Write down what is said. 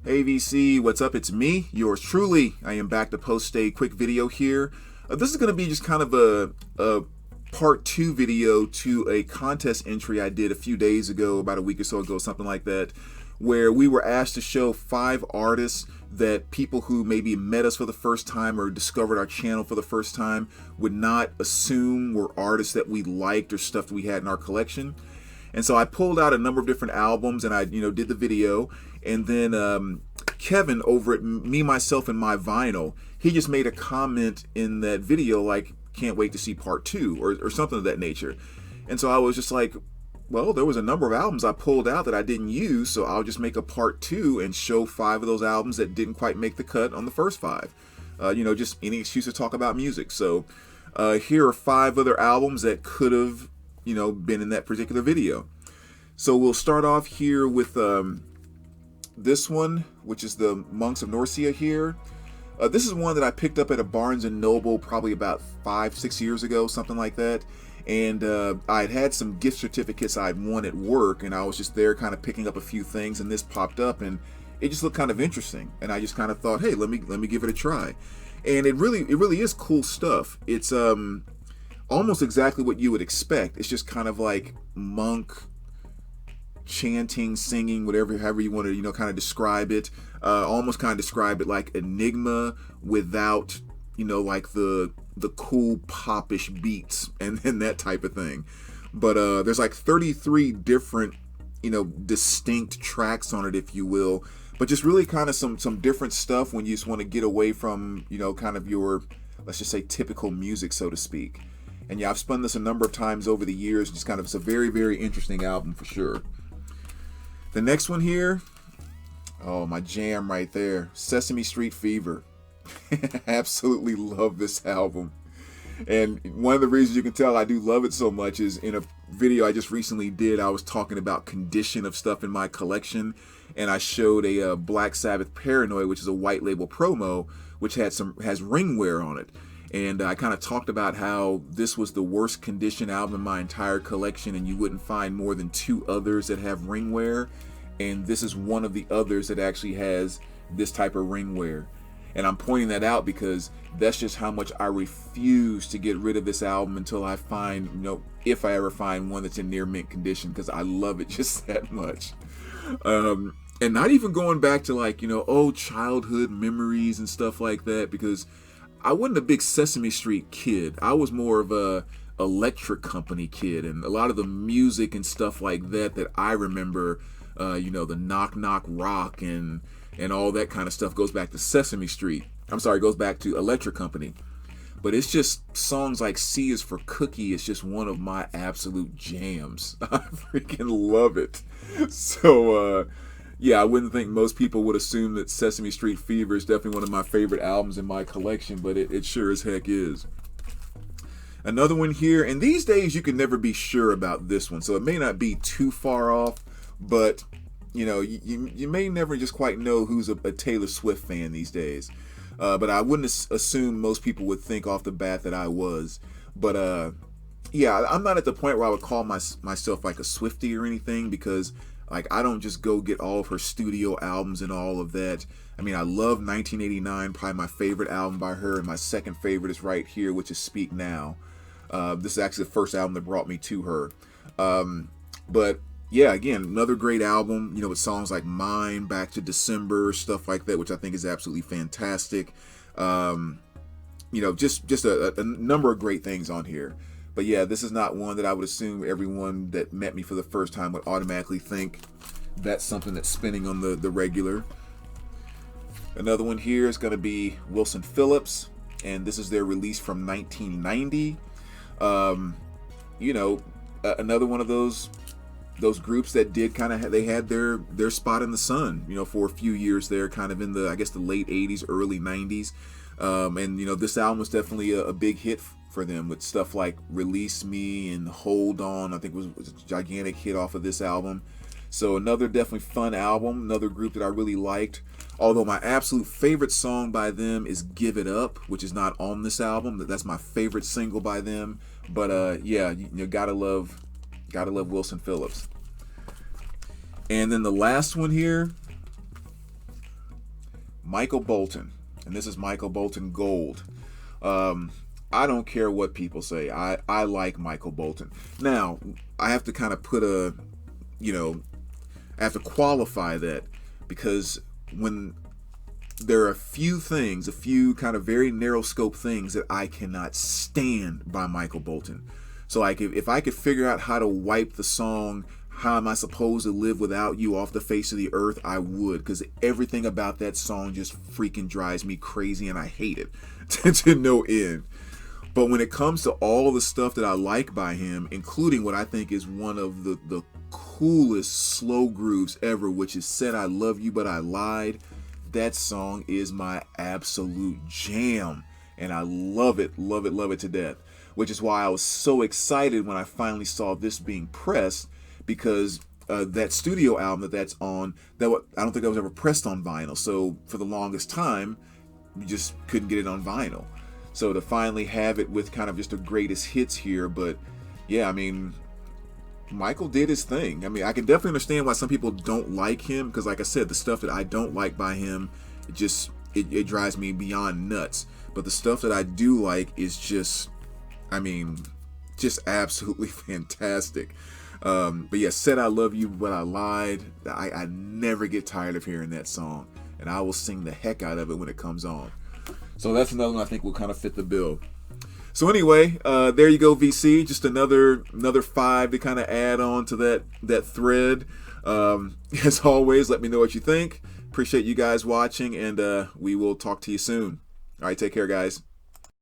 Hey VC, what's up? It's me, yours truly. I am back to post a quick video here. This is going to be just kind of a part two video to a contest entry I did a few days ago, about a week or so ago, something like that, where we were asked to show 5 artists that people who maybe met us for the first time or discovered our channel for the first time would not assume were artists that we liked or stuff that we had in our collection. And so I pulled out a number of different albums and I, did the video. And then Kevin over at Me, Myself, and My Vinyl, he just made a comment in that video like, can't wait to see part 2 or something of that nature. And so I was just like, well, there was a number of albums I pulled out that I didn't use, so I'll just make a part 2 and show 5 of those albums that didn't quite make the cut on the first 5. Just any excuse to talk about music. So here are 5 other albums that could have been in that particular video. So we'll start off here with this one, which is the Monks of Norcia here. This is one that I picked up at a Barnes & Noble probably about 5-6 years ago, something like that. And I'd had some gift certificates I'd won at work, and I was just there kind of picking up a few things, and this popped up, and it just looked kind of interesting. And I just kind of thought, hey, let me give it a try. And it really is cool stuff. It's almost exactly what you would expect. It's just kind of like monk chanting, singing, however you want to kind of describe it. Almost kind of describe it like Enigma without like the cool popish beats and that type of thing. But there's like 33 different distinct tracks on it, if you will, but just really kind of some different stuff when you just want to get away from kind of your, let's just say, typical music, so to speak. And yeah, I've spun this a number of times over the years. Just kind of, it's a very, very interesting album for sure. The next one here, oh, my jam right there, Sesame Street Fever. Absolutely love this album. And one of the reasons you can tell I do love it so much is in a video I just recently did, I was talking about condition of stuff in my collection, and I showed a Black Sabbath Paranoid, which is a white label promo, which has ringwear on it. And I kind of talked about how this was the worst condition album in my entire collection, and you wouldn't find more than 2 others that have ringwear. And this is one of the others that actually has this type of ringwear. And I'm pointing that out because that's just how much I refuse to get rid of this album until I find, if I ever find one that's in near mint condition, because I love it just that much. And not even going back to like, old childhood memories and stuff like that, because I wasn't a big Sesame Street kid. I was more of a Electric Company kid, and a lot of the music and stuff like that I remember, the Knock Knock Rock and all that kind of stuff goes back to Sesame Street. I'm sorry, goes back to Electric Company. But it's just songs like C is for Cookie. It's just one of my absolute jams. I freaking love it. So, yeah, I wouldn't think most people would assume that Sesame Street Fever is definitely one of my favorite albums in my collection, but it sure as heck is. Another one here, and these days you can never be sure about this one, so it may not be too far off, but you may never just quite know who's a Taylor Swift fan these days. But I wouldn't assume most people would think off the bat that I was. But yeah, I'm not at the point where I would call myself like a Swiftie or anything, because like I don't just go get all of her studio albums and all of that. I mean, I love 1989, probably my favorite album by her, and my second favorite is right here, which is Speak Now. This is actually the first album that brought me to her. But yeah, again, another great album, with songs like Mine, Back to December, stuff like that, which I think is absolutely fantastic. Just a number of great things on here. But yeah, this is not one that I would assume everyone that met me for the first time would automatically think that's something that's spinning on the regular. Another one here is going to be Wilson Phillips, and this is their release from 1990. Another one of those groups that did kind of, they had their spot in the sun, for a few years there, kind of in the, I guess, the late 80s, early 90s. And this album was definitely a big hit for them, with stuff like Release Me and Hold On. I think was a gigantic hit off of this album. So another definitely fun album, another group that I really liked. Although my absolute favorite song by them is Give It Up, which is not on this album. That's my favorite single by them. But yeah, you gotta love Wilson Phillips. And then the last one here, Michael Bolton, and this is Michael Bolton Gold. I don't care what people say. I like Michael Bolton. Now, I have to kind of put I have to qualify that, because when there are a few kind of very narrow scope things that I cannot stand by Michael Bolton. So like if I could figure out how to wipe the song "How Am I Supposed to Live Without You" off the face of the earth, I would, because everything about that song just freaking drives me crazy and I hate it to no end. But when it comes to all of the stuff that I like by him, including what I think is one of the coolest slow grooves ever, which is "Said I Love You But I Lied," that song is my absolute jam. And I love it to death. Which is why I was so excited when I finally saw this being pressed, because that studio album that's on, I don't think that was ever pressed on vinyl. So for the longest time, you just couldn't get it on vinyl. So to finally have it with kind of just the greatest hits here, but yeah, I mean, Michael did his thing. I mean, I can definitely understand why some people don't like him, because like I said, the stuff that I don't like by him, it drives me beyond nuts. But the stuff that I do like is just absolutely fantastic. But yeah, "Said I Love You But I Lied," I never get tired of hearing that song, and I will sing the heck out of it when it comes on. So that's another one I think will kind of fit the bill. So anyway, there you go, VC. Just another 5 to kind of add on to that thread. As always, let me know what you think. Appreciate you guys watching, and we will talk to you soon. All right, take care, guys.